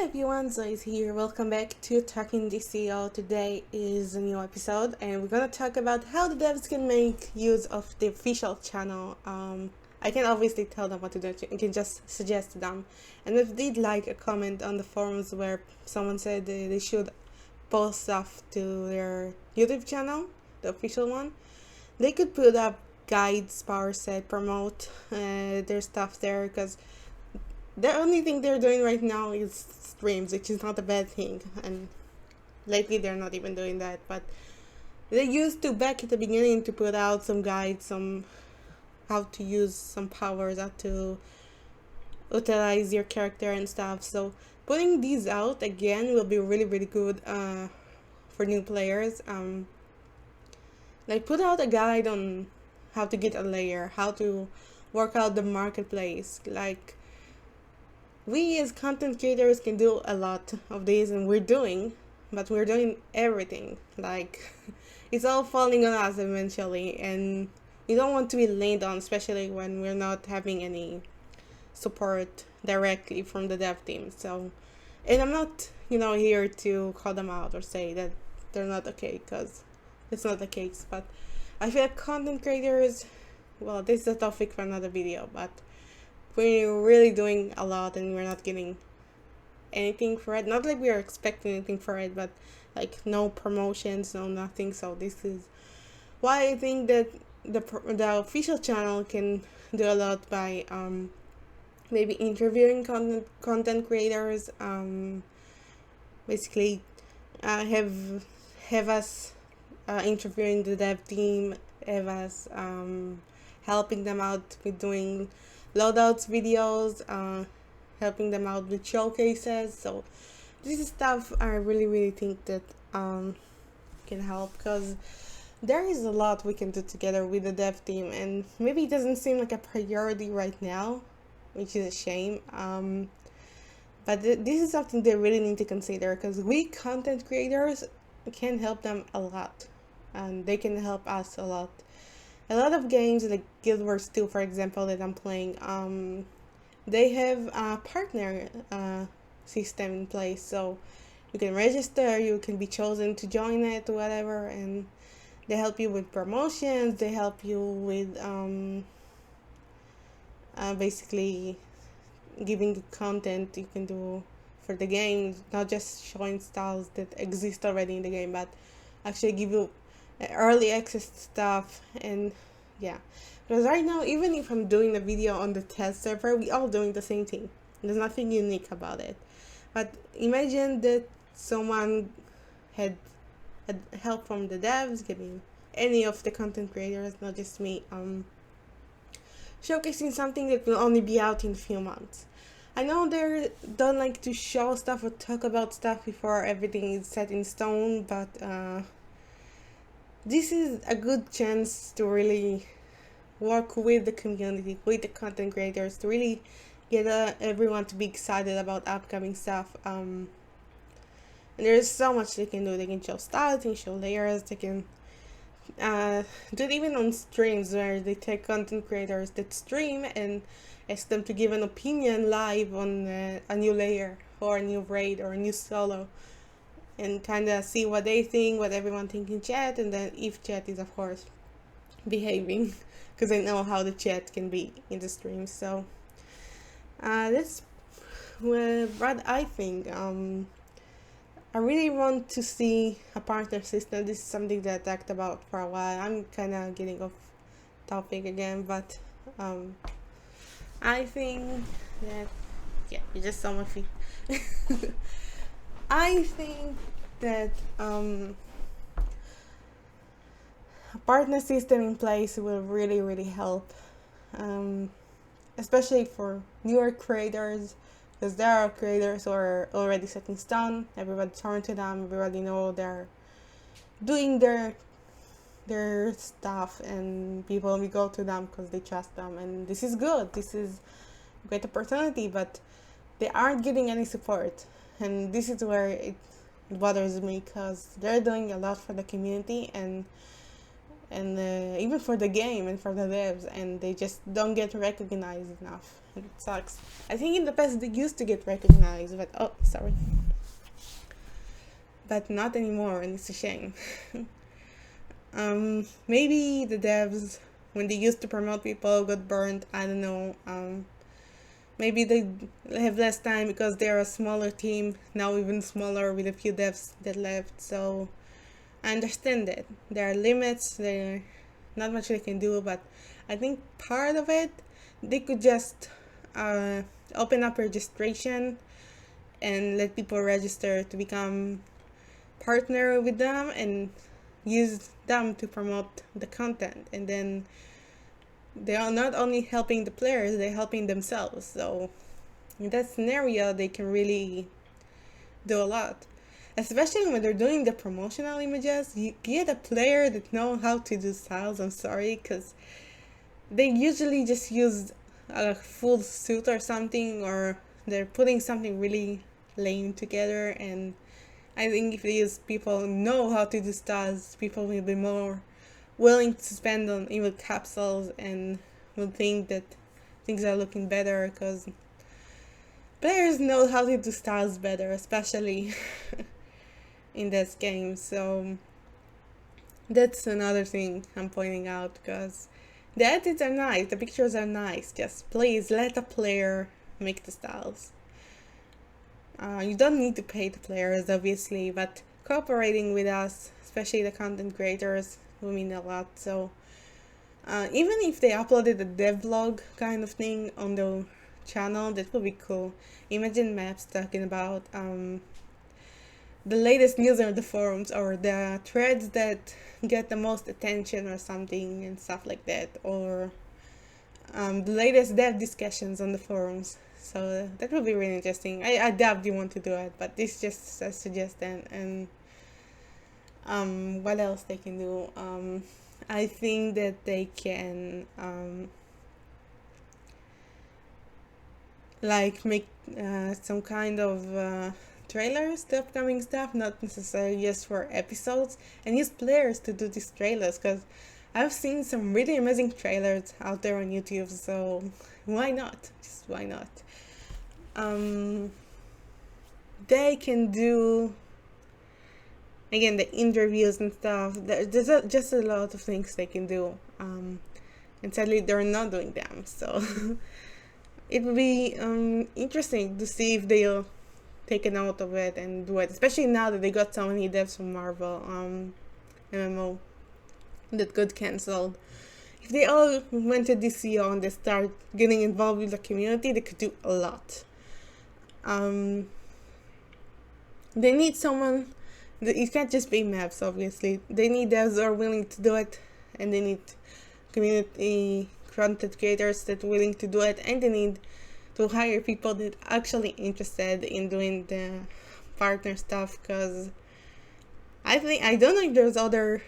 everyone, Zoe's here. Welcome back to Talking DCUO. Today is a new episode, and we're gonna talk about how the devs can make use of the official channel. I can obviously tell them what to do. You can just suggest to them. And we did like a comment on the forums where someone said they should post stuff to their YouTube channel, the official one. They could put up guides, power set, promote their stuff there, because the only thing they're doing right now is streams, which is not a bad thing. And lately they're not even doing that. But they used to, back at the beginning, to put out some guides, some how to use some powers, how to utilize your character and stuff. So putting these out again will be really, really good for new players. Like, put out a guide on how to get a layer, how to work out the marketplace. Like, we as content creators can do a lot of this, and we're doing everything. Like, it's all falling on us eventually, and we don't want to be leaned on, especially when we're not having any support directly from the dev team. So, and I'm not, here to call them out or say that they're not okay, because it's not the case. But I feel like content creators, well, this is a topic for another video, but we're really doing a lot and we're not getting anything for it. Not like we are expecting anything for it, but like no promotions, no nothing. So this is why I think that the official channel can do a lot by maybe interviewing content creators, basically have us interviewing the dev team, have us helping them out with doing loadouts videos, helping them out with showcases. So this is stuff I really think that can help, because there is a lot we can do together with the dev team, and maybe it doesn't seem like a priority right now, which is a shame. But this is something they really need to consider, because we content creators can help them a lot, and they can help us a lot. A lot of games like Guild Wars 2, for example, that I'm playing, they have a partner system in place. So you can register, you can be chosen to join it, whatever, and they help you with promotions, they help you with basically giving you content you can do for the game, not just showing styles that exist already in the game, but actually give you early access stuff. And yeah, because right now, even if I'm doing a video on the test server, we all doing the same thing. There's nothing unique about it. But imagine that someone had help from the devs, giving any of the content creators, not just me, showcasing something that will only be out in a few months. I know they don't like to show stuff or talk about stuff before everything is set in stone, but this is a good chance to really work with the community, with the content creators, to really get everyone to be excited about upcoming stuff. And there's so much they can do. They can show styles, they can show layers, they can do it even on streams, where they take content creators that stream and ask them to give an opinion live on a new layer or a new raid or a new solo, and kind of see what they think, what everyone thinks in chat, and then if chat is, of course, behaving, because I know how the chat can be in the stream. So that's what I think. I really want to see a partner system. This is something that I talked about for a while. I'm kind of getting off topic again, but I think that, yeah, you just saw my feet. I think that a partner system in place will really help, especially for newer creators, because there are creators who are already set in stone. Everybody turn to them. Everybody know they're doing their stuff, and people will go to them because they trust them, and this is good. This is a great opportunity, but they aren't getting any support. And this is where it bothers me, because they're doing a lot for the community, and and even for the game and for the devs, and they just don't get recognized enough. It sucks. I think in the past they used to get recognized, but not anymore, and it's a shame. Maybe the devs, when they used to promote people, got burned. I don't know. Maybe they have less time because they're a smaller team now, even smaller with a few devs that left. So I understand that there are limits. There not much they can do, but I think part of it, they could just open up registration and let people register to become partner with them and use them to promote the content, and then they are not only helping the players, they're helping themselves. So in that scenario, they can really do a lot, especially when they're doing the promotional images. You get a player that know how to do styles. I'm sorry, because they usually just use a full suit or something, or they're putting something really lame together. And I think if these people know how to do styles, people will be more willing to spend on even capsules and will think that things are looking better, because players know how to do styles better, especially in this game. So that's another thing I'm pointing out, because the edits are nice, the pictures are nice, just please let a player make the styles. You don't need to pay the players, obviously, but cooperating with us, especially the content creators, will mean a lot. So even if they uploaded a devlog kind of thing on the channel, that would be cool. Imagine Maps talking about the latest news on the forums, or the threads that get the most attention or something, and stuff like that, or the latest dev discussions on the forums. So that would be really interesting. I doubt you want to do it, but this is just a suggestion. And what else they can do? I think that they can like make some kind of trailers to upcoming stuff, not necessarily just for episodes, and use players to do these trailers, because I've seen some really amazing trailers out there on YouTube. So why not? Just why not? They can do, again, the interviews and stuff. There's just a lot of things they can do. And sadly, they're not doing them. So it would be interesting to see if they'll take a note of it and do it, especially now that they got so many devs from Marvel MMO that got cancelled. If they all went to DCO and they start getting involved with the community, they could do a lot. They need someone. It can't just be maps, obviously. They need devs who are willing to do it, and they need community content creators that are willing to do it, and they need to hire people that are actually interested in doing the partner stuff, because I don't know if there's other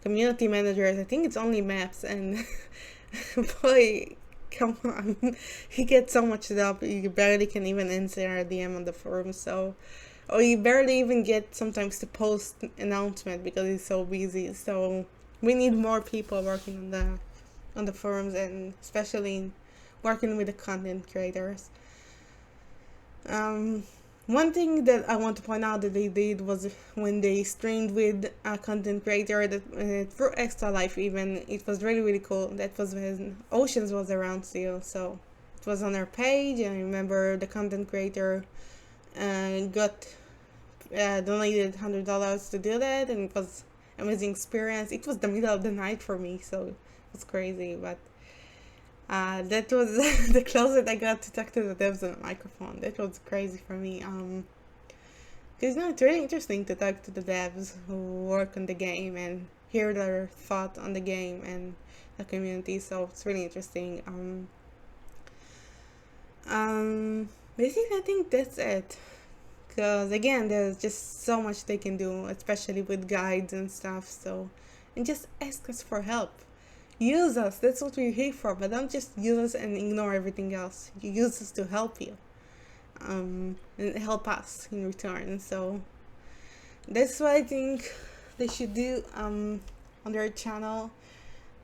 community managers. I think it's only maps, and boy, come on, he gets so much job, you barely can even answer a DM on the forum. So, or you barely even get sometimes to post announcement because he's so busy. So we need more people working on the forums, and especially working with the content creators. One thing that I want to point out that they did was when they streamed with a content creator that for Extra Life even, it was really, really cool. That was when Oceans was around still, so it was on her page, and I remember the content creator got donated $100 to do that, and it was amazing experience. It was the middle of the night for me, so it was crazy, but that was the closest I got to talk to the devs on a microphone. That was crazy for me. Because it's really interesting to talk to the devs who work on the game and hear their thought on the game and the community. So it's really interesting. Basically, I think that's it. Because again, there's just so much they can do, especially with guides and stuff. So, and just ask us for help. Use us, that's what we're here for, but don't just use us and ignore everything else. You use us to help you, and help us in return. So that's what I think they should do on their channel.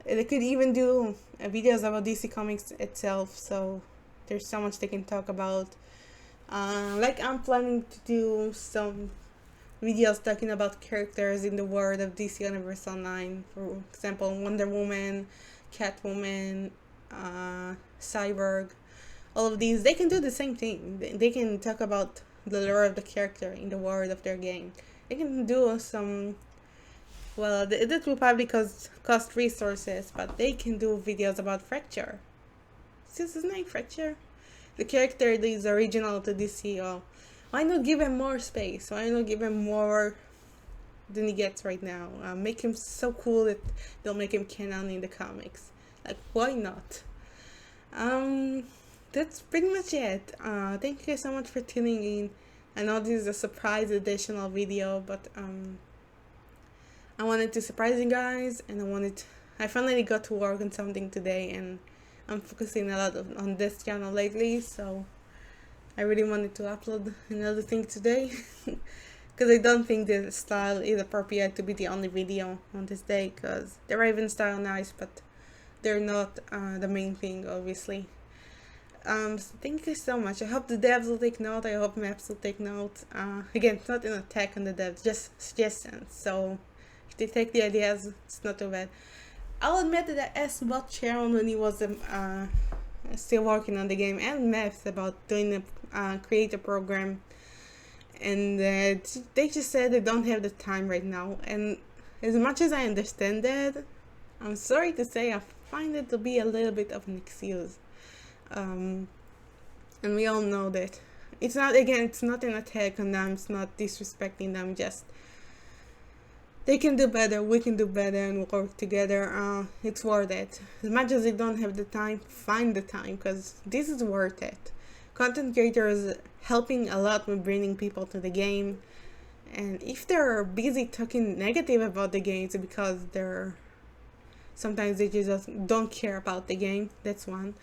They could even do videos about DC Comics itself, so there's so much they can talk about. Like I'm planning to do some videos talking about characters in the world of DC Universe Online. For example, Wonder Woman, Catwoman, Cyborg. All of these, they can do the same thing. They can talk about the lore of the character in the world of their game. They can do some, well, that will probably cost resources, but they can do videos about Fracture. Is this his name, Fracture? The character is original to DCO. Why not give him more space? Why not give him more than he gets right now? Make him so cool that they'll make him canon in the comics. Like, why not? That's pretty much it. Thank you guys so much for tuning in. I know this is a surprise additional video, but I wanted to surprise you guys, and I finally got to work on something today, and I'm focusing a lot on this channel lately, so I really wanted to upload another thing today, because I don't think the style is appropriate to be the only video on this day, because the Raven style nice, but they're not the main thing, obviously. So thank you so much. I hope the devs will take note. I hope maps will take note. Again, it's not an attack on the devs, just suggestions. So if they take the ideas, it's not too bad. I'll admit that I asked about Sharon when he was still working on the game, and maps about doing a creator program, and they just said they don't have the time right now. And as much as I understand that, I'm sorry to say I find it to be a little bit of an excuse. And we all know that it's not an attack on them, it's not disrespecting them, just they can do better, we can do better, and work together. It's worth it. As much as they don't have the time, find the time, because this is worth it. Content creators helping a lot with bringing people to the game, and if they're busy talking negative about the game, it's because sometimes they just don't care about the game. That's one.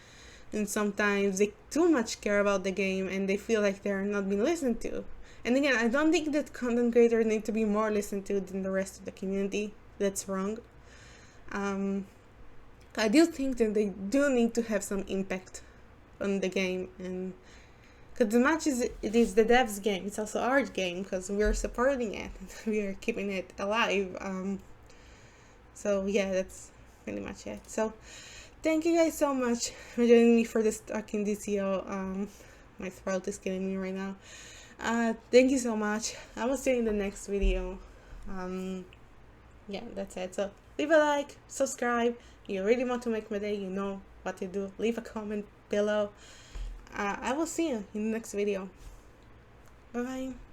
And sometimes they too much care about the game and they feel like they're not being listened to. And again, I don't think that content creators need to be more listened to than the rest of the community. That's wrong. I do think that they do need to have some impact on the game, and because as much as it is the devs' game, it's also our game, because we're supporting it, we are keeping it alive. So yeah, that's pretty much it. So thank you guys so much for joining me for this Talking DCO. My throat is killing me right now. Thank you so much. I will see you in the next video. Yeah, that's it. So leave a like, subscribe. You really want to make my day, you know what to do. Leave a comment below. I will see you in the next video. Bye bye.